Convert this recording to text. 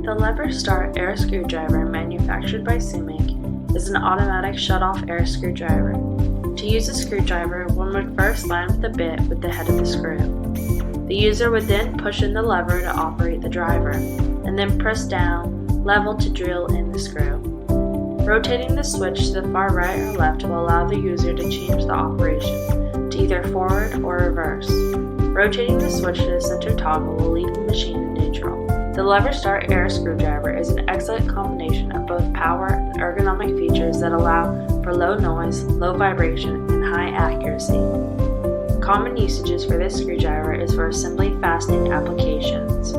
The lever start air screwdriver manufactured by Sumake is an automatic shut-off air screwdriver. To use a screwdriver, one would first line up the bit with the head of the screw. The user would then push in the lever to operate the driver, and then press down level to drill in the screw. Rotating the switch to the far right or left will allow the user to change the operation to either forward or reverse. Rotating the switch to the center toggle will leave the machine in neutral. The lever start air screwdriver is an excellent combination of both power and ergonomic features that allow for low noise, low vibration, and high accuracy. Common usages for this screwdriver is for assembly fastening applications.